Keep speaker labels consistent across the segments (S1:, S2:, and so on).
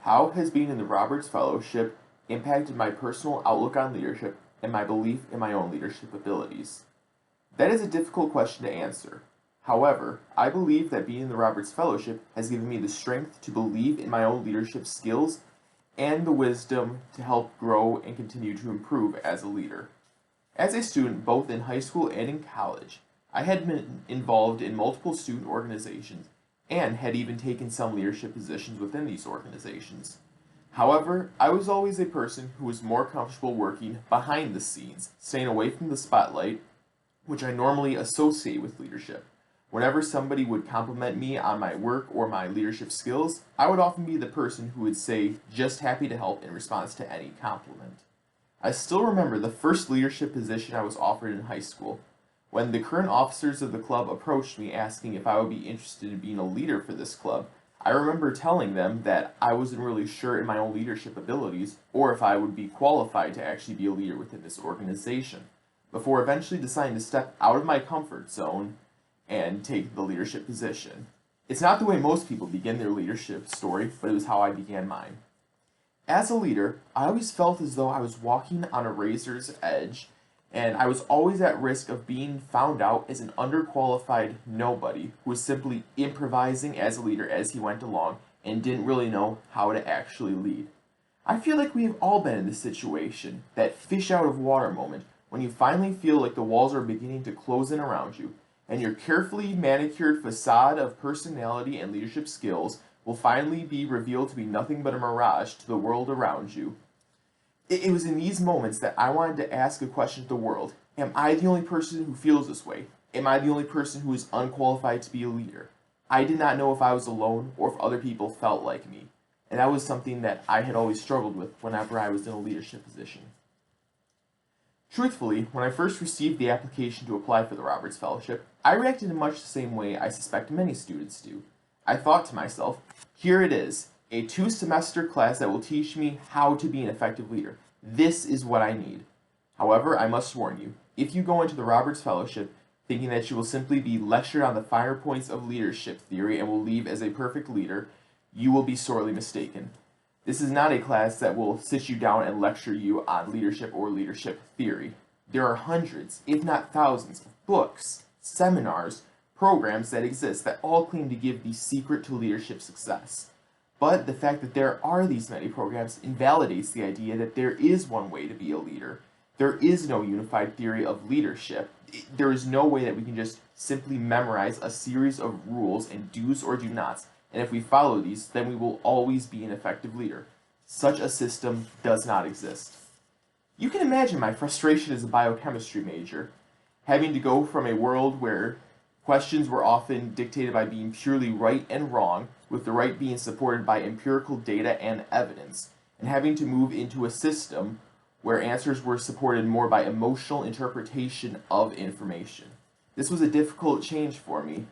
S1: How has being in the Roberts Fellowship impacted my personal outlook on leadership and my belief in my own leadership abilities? That is a difficult question to answer. However, I believe that being in the Roberts Fellowship has given me the strength to believe in my own leadership skills and the wisdom to help grow and continue to improve as a leader. As a student, both in high school and in college, I had been involved in multiple student organizations and had even taken some leadership positions within these organizations. However, I was always a person who was more comfortable working behind the scenes, staying away from the spotlight, which I normally associate with leadership. Whenever somebody would compliment me on my work or my leadership skills, I would often be the person who would say, "just happy to help" in response to any compliment. I still remember the first leadership position I was offered in high school. When the current officers of the club approached me asking if I would be interested in being a leader for this club, I remember telling them that I wasn't really sure in my own leadership abilities or if I would be qualified to actually be a leader within this organization, before eventually deciding to step out of my comfort zone and take the leadership position. It's not the way most people begin their leadership story, but it was how I began mine. As a leader, I always felt as though I was walking on a razor's edge, and I was always at risk of being found out as an underqualified nobody who was simply improvising as a leader as he went along and didn't really know how to actually lead. I feel like we have all been in this situation, that fish out of water moment, when you finally feel like the walls are beginning to close in around you, and your carefully manicured facade of personality and leadership skills will finally be revealed to be nothing but a mirage to the world around you. It was in these moments that I wanted to ask a question to the world. Am I the only person who feels this way? Am I the only person who is unqualified to be a leader? I did not know if I was alone or if other people felt like me, and that was something that I had always struggled with whenever I was in a leadership position. Truthfully, when I first received the application to apply for the Roberts Fellowship, I reacted in much the same way I suspect many students do. I thought to myself, here it is, a 2-semester class that will teach me how to be an effective leader. This is what I need. However, I must warn you, if you go into the Roberts Fellowship thinking that you will simply be lectured on the finer points of leadership theory and will leave as a perfect leader, you will be sorely mistaken. This is not a class that will sit you down and lecture you on leadership or leadership theory. There are hundreds, if not thousands, of books, seminars, programs that exist that all claim to give the secret to leadership success. But the fact that there are these many programs invalidates the idea that there is one way to be a leader. There is no unified theory of leadership. There is no way that we can just simply memorize a series of rules and do's or do nots, and if we follow these, then we will always be an effective leader. Such a system does not exist. You can imagine my frustration as a biochemistry major, having to go from a world where questions were often dictated by being purely right and wrong, with the right being supported by empirical data and evidence, and having to move into a system where answers were supported more by emotional interpretation of information. This was a difficult change for me.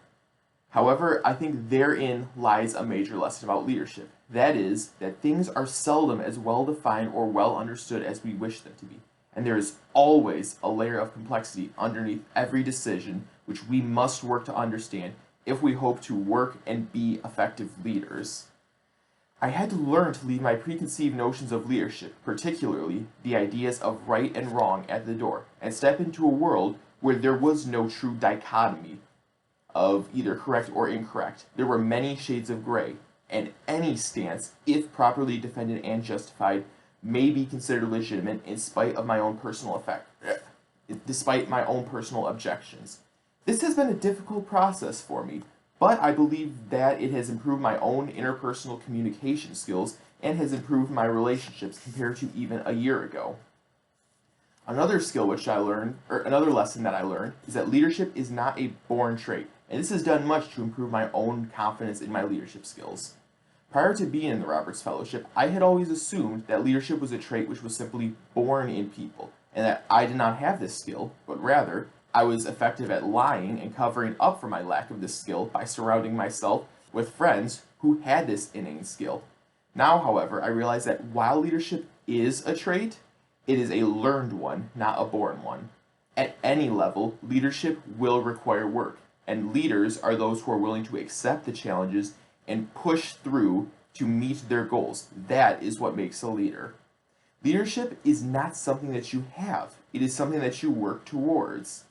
S1: However, I think therein lies a major lesson about leadership. That is, that things are seldom as well defined or well understood as we wish them to be, and there is always a layer of complexity underneath every decision which we must work to understand if we hope to work and be effective leaders. I had to learn to leave my preconceived notions of leadership, particularly the ideas of right and wrong, at the door, and step into a world where there was no true dichotomy of either correct or incorrect. There were many shades of gray, and any stance, if properly defended and justified, may be considered legitimate despite my own personal objections. This has been a difficult process for me, but I believe that it has improved my own interpersonal communication skills and has improved my relationships compared to even a year ago. Another lesson that I learned is that leadership is not a born trait, and this has done much to improve my own confidence in my leadership skills. Prior to being in the Roberts Fellowship, I had always assumed that leadership was a trait which was simply born in people, and that I did not have this skill, but rather, I was effective at lying and covering up for my lack of this skill by surrounding myself with friends who had this innate skill. Now, however, I realize that while leadership is a trait, it is a learned one, not a born one. At any level, leadership will require work, and leaders are those who are willing to accept the challenges and push through to meet their goals. That is what makes a leader. Leadership is not something that you have. It is something that you work towards.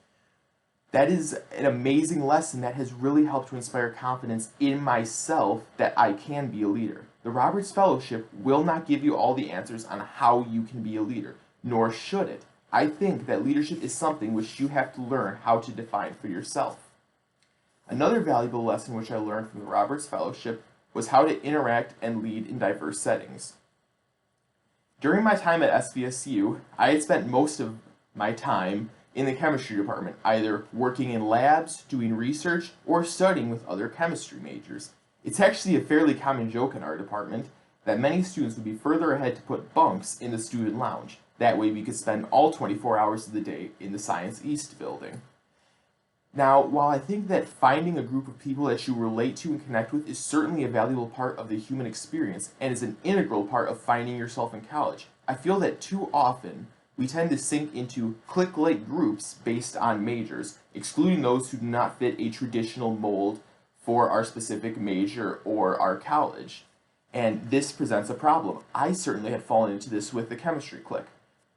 S1: That is an amazing lesson that has really helped to inspire confidence in myself that I can be a leader. The Roberts Fellowship will not give you all the answers on how you can be a leader, nor should it. I think that leadership is something which you have to learn how to define for yourself. Another valuable lesson which I learned from the Roberts Fellowship was how to interact and lead in diverse settings. During my time at SVSU, I had spent most of my time in the chemistry department, either working in labs, doing research, or studying with other chemistry majors. It's actually a fairly common joke in our department that many students would be further ahead to put bunks in the student lounge. That way we could spend all 24 hours of the day in the Science East building. Now, while I think that finding a group of people that you relate to and connect with is certainly a valuable part of the human experience and is an integral part of finding yourself in college, I feel that too often we tend to sink into clique-like groups based on majors, excluding those who do not fit a traditional mold for our specific major or our college. And this presents a problem. I certainly had fallen into this with the chemistry clique.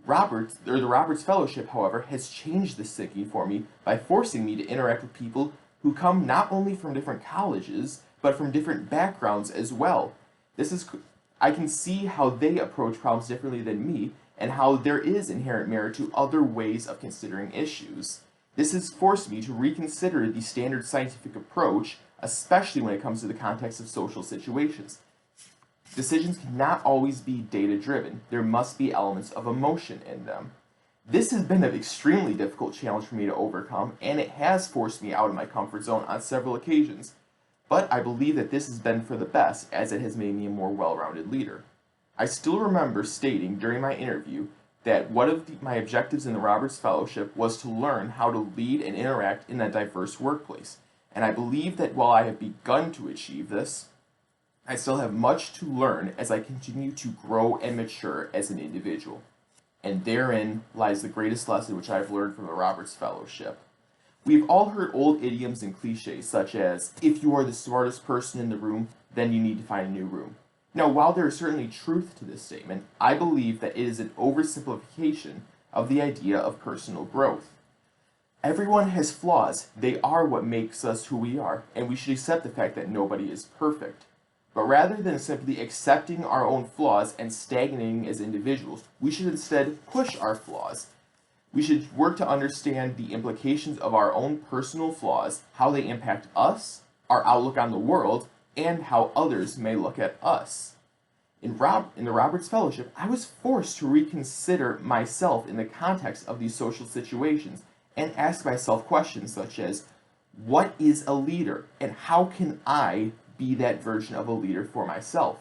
S1: The Roberts Fellowship, however, has changed this thinking for me by forcing me to interact with people who come not only from different colleges, but from different backgrounds as well. I can see how they approach problems differently than me, and how there is inherent merit to other ways of considering issues. This has forced me to reconsider the standard scientific approach, especially when it comes to the context of social situations. Decisions cannot always be data-driven. There must be elements of emotion in them. This has been an extremely difficult challenge for me to overcome, and it has forced me out of my comfort zone on several occasions. But I believe that this has been for the best, as it has made me a more well-rounded leader. I still remember stating during my interview that one of my objectives in the Roberts Fellowship was to learn how to lead and interact in a diverse workplace. And I believe that while I have begun to achieve this, I still have much to learn as I continue to grow and mature as an individual. And therein lies the greatest lesson which I have learned from the Roberts Fellowship. We've all heard old idioms and cliches such as, if you are the smartest person in the room, then you need to find a new room. Now, while there is certainly truth to this statement, I believe that it is an oversimplification of the idea of personal growth. Everyone has flaws. They are what makes us who we are, and we should accept the fact that nobody is perfect. But rather than simply accepting our own flaws and stagnating as individuals, we should instead push our flaws. We should work to understand the implications of our own personal flaws, how they impact us, our outlook on the world, and how others may look at us. In the Roberts Fellowship, I was forced to reconsider myself in the context of these social situations and ask myself questions such as, what is a leader, and how can I be that version of a leader for myself?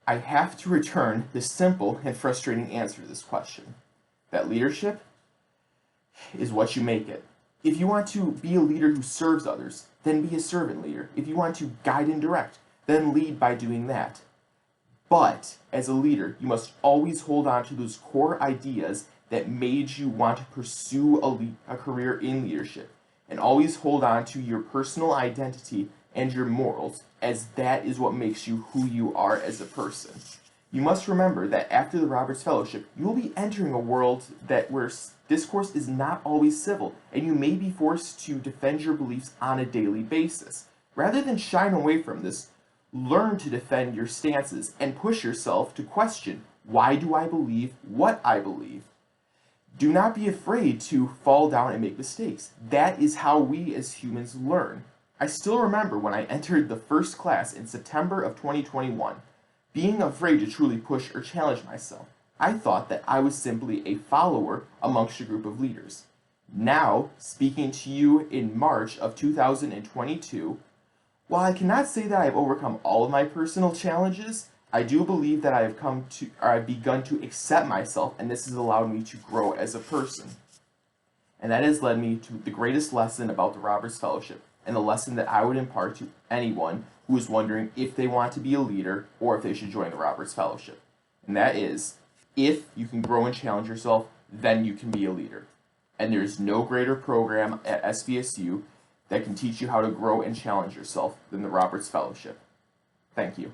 S1: I have to return the simple and frustrating answer to this question, that leadership is what you make it. If you want to be a leader who serves others, then be a servant leader. If you want to guide and direct, then lead by doing that. But, as a leader, you must always hold on to those core ideas that made you want to pursue a career in leadership, and always hold on to your personal identity and your morals, as that is what makes you who you are as a person. You must remember that after the Roberts Fellowship, you will be entering a world where discourse is not always civil, and you may be forced to defend your beliefs on a daily basis. Rather than shine away from this, learn to defend your stances and push yourself to question, why do I believe what I believe? Do not be afraid to fall down and make mistakes. That is how we as humans learn. I still remember when I entered the first class in September of 2021, being afraid to truly push or challenge myself. I thought that I was simply a follower amongst a group of leaders. Now, speaking to you in March of 2022, while I cannot say that I have overcome all of my personal challenges, I do believe that I've begun to accept myself, and this has allowed me to grow as a person. And that has led me to the greatest lesson about the Roberts Fellowship, and the lesson that I would impart to anyone who is wondering if they want to be a leader or if they should join the Roberts Fellowship. And that is, if you can grow and challenge yourself, then you can be a leader. And there's no greater program at SVSU that can teach you how to grow and challenge yourself than the Roberts Fellowship. Thank you.